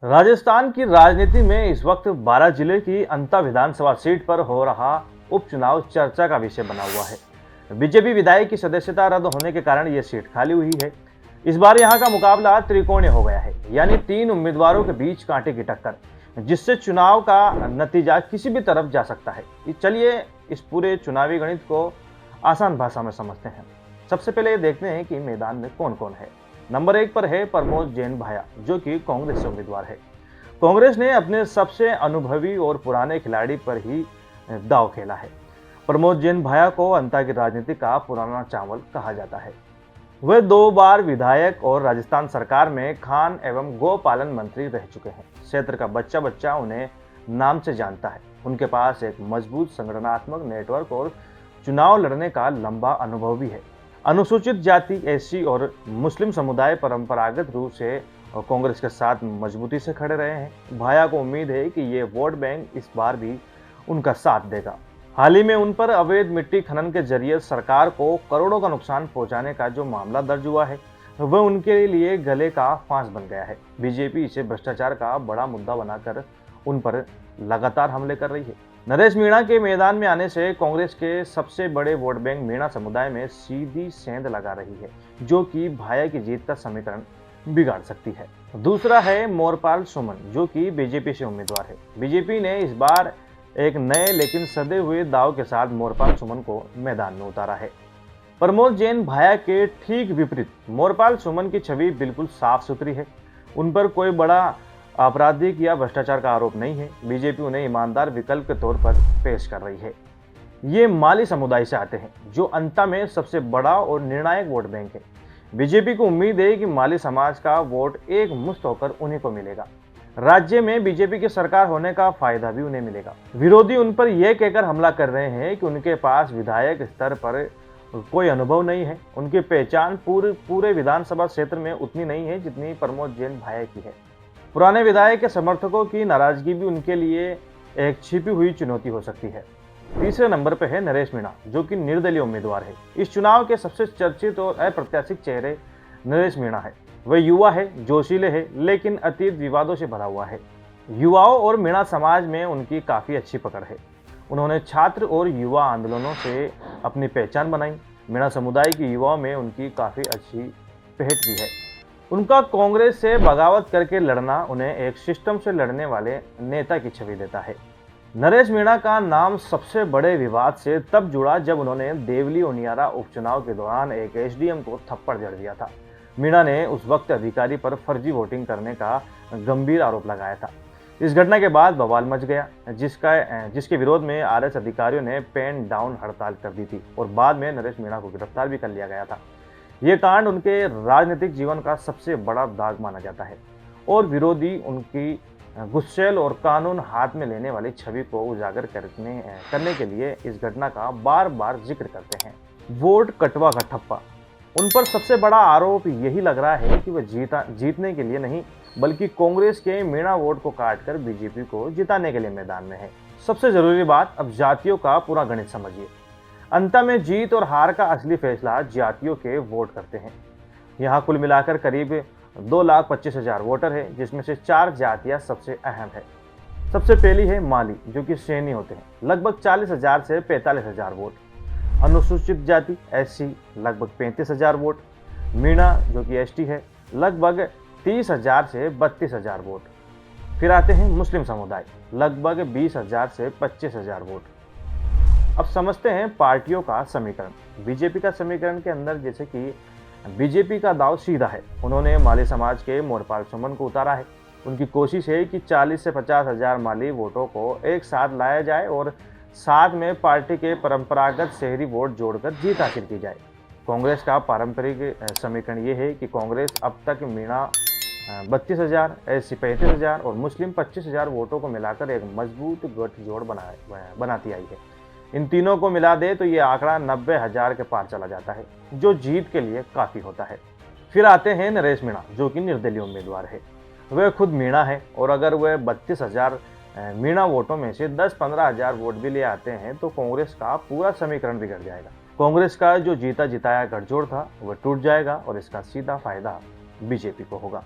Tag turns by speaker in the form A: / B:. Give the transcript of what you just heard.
A: राजस्थान की राजनीति में इस वक्त 12 जिले की अंता विधानसभा सीट पर हो रहा उपचुनाव चर्चा का विषय बना हुआ है। बीजेपी विधायक की सदस्यता रद्द होने के कारण यह सीट खाली हुई है। इस बार यहां का मुकाबला त्रिकोणीय हो गया है, यानी 3 उम्मीदवारों के बीच कांटे की टक्कर, जिससे चुनाव का नतीजा किसी भी तरफ जा सकता है। चलिए इस पूरे चुनावी गणित को आसान भाषा में समझते हैं। सबसे पहले ये देखते हैं कि मैदान में कौन कौन है। नंबर 1 पर है प्रमोद जैन भाया, जो कि कांग्रेस से उम्मीदवार है। कांग्रेस ने अपने सबसे अनुभवी और पुराने खिलाड़ी पर ही दांव खेला है। प्रमोद जैन भाया को अंता की राजनीति का पुराना चावल कहा जाता है। वे 2 बार विधायक और राजस्थान सरकार में खान एवं गोपालन मंत्री रह चुके हैं। क्षेत्र का बच्चा बच्चा उन्हें नाम से जानता है। उनके पास एक मजबूत संगठनात्मक नेटवर्क और चुनाव लड़ने का लंबा अनुभव भी है। अनुसूचित जाति, एससी और मुस्लिम समुदाय परंपरागत रूप से कांग्रेस के साथ मजबूती से खड़े रहे हैं। भाया को उम्मीद है कि ये वोट बैंक इस बार भी उनका साथ देगा। हाल ही में उन पर अवैध मिट्टी खनन के जरिए सरकार को करोड़ों का नुकसान पहुंचाने का जो मामला दर्ज हुआ है, वह उनके लिए गले का फांस बन गया है। बीजेपी इसे भ्रष्टाचार का बड़ा मुद्दा बनाकर उन पर लगातार हमले कर रही है। नरेश मीणा के मैदान में आने से कांग्रेस के सबसे बड़े वोट बैंक मीणा समुदाय में सीधी सेंध लगा रही है, जो कि भाया की जीत का समीकरण बिगाड़ सकती है। दूसरा है मोरपाल सुमन, जो कि बीजेपी से उम्मीदवार है। बीजेपी ने इस बार एक नए लेकिन सदे हुए दाव के साथ मोरपाल सुमन को मैदान में उतारा है। प्रमोद जैन भाया के ठीक विपरीत मोरपाल सुमन की छवि बिल्कुल साफ सुथरी है। उन पर कोई बड़ा आपराधिक या भ्रष्टाचार का आरोप नहीं है। बीजेपी उन्हें ईमानदार विकल्प के तौर पर पेश कर रही है। ये माली समुदाय से आते हैं, जो अंता में सबसे बड़ा और निर्णायक वोट बैंक है। बीजेपी को उम्मीद है कि माली समाज का वोट एक मुश्त होकर उन्हीं को मिलेगा। राज्य में बीजेपी की सरकार होने का फायदा भी उन्हें मिलेगा। विरोधी उन पर यह कहकर हमला कर रहे हैं कि उनके पास विधायक स्तर पर कोई अनुभव नहीं है। उनकी पहचान पूरे विधानसभा क्षेत्र में उतनी नहीं है जितनी प्रमोद जैन भाया की है। पुराने विधायक के समर्थकों की नाराजगी भी उनके लिए एक छिपी हुई चुनौती हो सकती है। तीसरे नंबर पर है नरेश मीणा, जो कि निर्दलीय उम्मीदवार है। इस चुनाव के सबसे चर्चित और अप्रत्याशित चेहरे नरेश मीणा है। वह युवा है, जोशीले है, लेकिन अतीत विवादों से भरा हुआ है। युवाओं और मीणा समाज में उनकी काफी अच्छी पकड़ है। उन्होंने छात्र और युवा आंदोलनों से अपनी पहचान बनाई। मीणा समुदाय की युवाओं में उनकी काफी अच्छी पहचान भी है। उनका कांग्रेस से बगावत करके लड़ना उन्हें एक सिस्टम से लड़ने वाले नेता की छवि देता है। नरेश मीणा का नाम सबसे बड़े विवाद से तब जुड़ा जब उन्होंने देवली ओनियारा उपचुनाव के दौरान एक एसडीएम को थप्पड़ जड़ दिया था। मीणा ने उस वक्त अधिकारी पर फर्जी वोटिंग करने का गंभीर आरोप लगाया था। इस घटना के बाद बवाल मच गया, जिसके विरोध में आरएस अधिकारियों ने पेन डाउन हड़ताल कर दी थी और बाद में नरेश मीणा को गिरफ्तार भी कर लिया गया था। ये कांड उनके राजनीतिक जीवन का सबसे बड़ा दाग माना जाता है और विरोधी उनकी गुस्सैल और कानून हाथ में लेने वाली छवि को उजागर करने के लिए इस घटना का बार बार जिक्र करते हैं। वोट कटवा का ठप्पा, उन पर सबसे बड़ा आरोप यही लग रहा है कि वह जीतने के लिए नहीं, बल्कि कांग्रेस के मीणा वोट को काटकर बीजेपी को जिताने के लिए मैदान में है। सबसे जरूरी बात, अब जातियों का पूरा गणित समझिए। अंत में जीत और हार का असली फैसला जातियों के वोट करते हैं। यहाँ कुल मिलाकर करीब 2,25,000 वोटर है, जिसमें से 4 जातियां सबसे अहम है। सबसे पहली है माली, जो कि सैनी होते हैं, लगभग 40,000 से 45,000 वोट। अनुसूचित जाति एससी लगभग 35,000 वोट। मीणा जो कि एसटी है, लगभग 30,000 से 32,000 वोट। फिर आते हैं मुस्लिम समुदाय, लगभग 20,000 से 25,000 वोट। अब समझते हैं पार्टियों का समीकरण। बीजेपी का समीकरण के अंदर जैसे कि बीजेपी का दांव सीधा है। उन्होंने माली समाज के मोरपाल सुमन को उतारा है। उनकी कोशिश है कि 40 से 50,000 माली वोटों को एक साथ लाया जाए और साथ में पार्टी के परंपरागत शहरी वोट जोड़कर जीत हासिल की जाए। कांग्रेस का पारंपरिक समीकरण ये है कि कांग्रेस अब तक मीणा 32,000, एससी 35,000 और मुस्लिम 25,000 वोटों को मिलाकर एक मजबूत गठजोड़ बनाती आई है। इन तीनों को मिला दे तो ये आंकड़ा 90,000 के पार चला जाता है, जो जीत के लिए काफी होता है। फिर आते हैं नरेश मीणा, जो कि निर्दलीय उम्मीदवार है। वह खुद मीणा है और अगर वह 32,000 मीणा वोटों में से 10-15,000 वोट भी ले आते हैं तो कांग्रेस का पूरा समीकरण बिगड़ जाएगा। कांग्रेस का जो जीता जिताया गठजोड़ था वह टूट जाएगा और इसका सीधा फायदा बीजेपी को होगा।